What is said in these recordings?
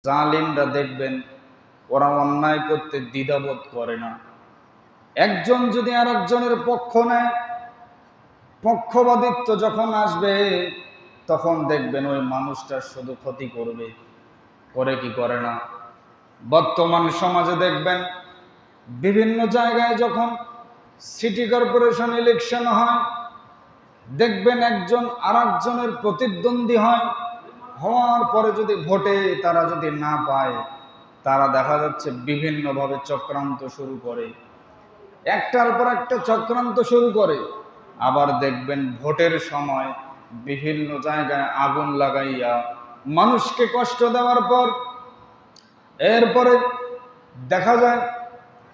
জালিমরা দেখবেন ওরা অন্যায় করতে দ্বিধাবোধ করে না। একজন যদি আর একজনের পক্ষ নেয়, পক্ষপাতিত্ব যখন আসবে তখন দেখবেন ওই মানুষটার শুধু ক্ষতি করবে, করে কি করে না। বর্তমান সমাজে দেখবেন বিভিন্ন জায়গায় যখন সিটি কর্পোরেশন ইলেকশন হয়, দেখবেন একজন আর একজনের প্রতিদ্বন্দ্বী হয়, হওয়ার পরে যদি ভোটে তারা যদি না পায়, তারা দেখা যাচ্ছে বিভিন্নভাবে চক্রান্ত শুরু করে, একটার পর একটা চক্রান্ত শুরু করে। আবার দেখবেন ভোটের সময় বিভিন্ন জায়গায় আগুন লাগাইয়া মানুষকে কষ্ট দেওয়ার পর এরপরে দেখা যায়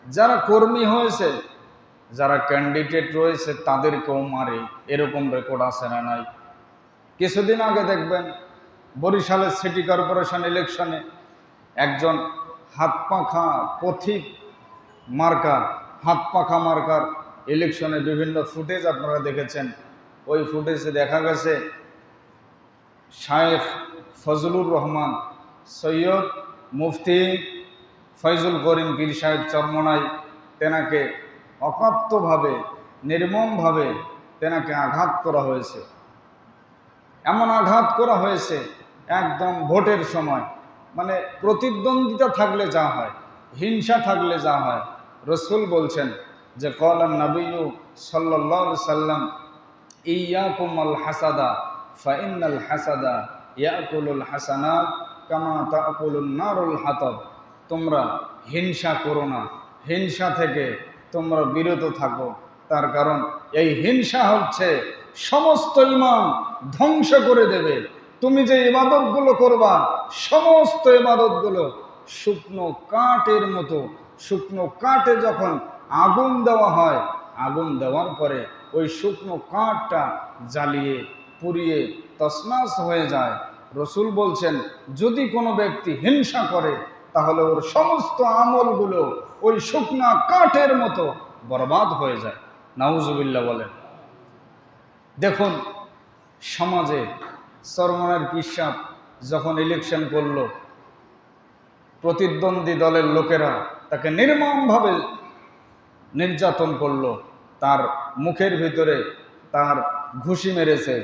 যারা কর্মী হয়েছে, যারা ক্যান্ডিডেট রয়েছে তাদেরকেও মারে। এরকম রেকর্ড আছে না নাই? কিছুদিন আগে দেখবেন বরিশালের সিটি কর্পোরেশন ইলেকশনে একজন হাতপাখা পথিক মার্কা, হাতপাখা মার্কার ইলেকশনে বিভিন্ন ফুটেজ আপনারা দেখেছেন। ওই ফুটেজে দেখা গেছে শায়েখ ফজলুর রহমান, সৈয়দ মুফতি ফয়জুল করিম পীর সাহেব চরমনাই, তেনাকে অকাত্যভাবে নির্মমভাবে তেনাকে আঘাত করা হয়েছে। এমন আঘাত করা হয়েছে একদম ভোটের সময়, মানে প্রতিদ্বন্দ্বিতা থাকলে যা হয়, হিংসা থাকলে যা হয়। রসুল বলছেন যে ক্বালান নবিয়্যু সাল্লাল্লাহু আলাইহি সাল্লাম ইয়াকুমুল হাসাদা ফাইন্নাল হাসাদা ইয়াকুলুল হাসানাত কামা তাকুলুন নারুল হাতাব। তোমরা হিংসা করো না, হিংসা থেকে তোমরা বিরত থাকো, তার কারণ এই হিংসা হচ্ছে সমস্ত ঈমান ধ্বংস করে দেবে। তুমি যে ইবাদতগুলো করবা, সমস্ত ইবাদতগুলো শুকনো কাঠের মতো। শুকনো কাঠে যখন আগুন দেওয়া হয়, আগুন দেওয়ার পরে ওই শুকনো কাঠটা জ্বালিয়ে পুড়িয়ে তছনছ হয়ে যায়। রসুল বলছেন যদি কোনো ব্যক্তি হিংসা করে তাহলে ওর সমস্ত আমলগুলো ওই শুকনা কাঠের মতো বরবাদ হয়ে যায়। নাউজুবিল্লাহ বলেন। দেখুন সমাজে চরমনাইর পীর সাহেব যখন ইলেকশন করল, প্রতিদ্বন্দ্বী দলের লোকেরা তাকে নির্মমভাবে নির্যাতন করলো, তার মুখের ভিতরে তার ঘুষি মেরেছে,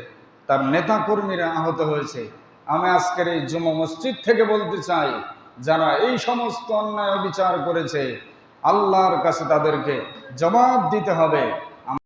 তার নেতাকর্মীরা আহত হয়েছে। আমি আজকের এই জুমা মসজিদ থেকে বলতে চাই, যারা এই সমস্ত অন্যায় বিচার করেছে, আল্লাহর কাছে তাদেরকে জবাব দিতে হবে।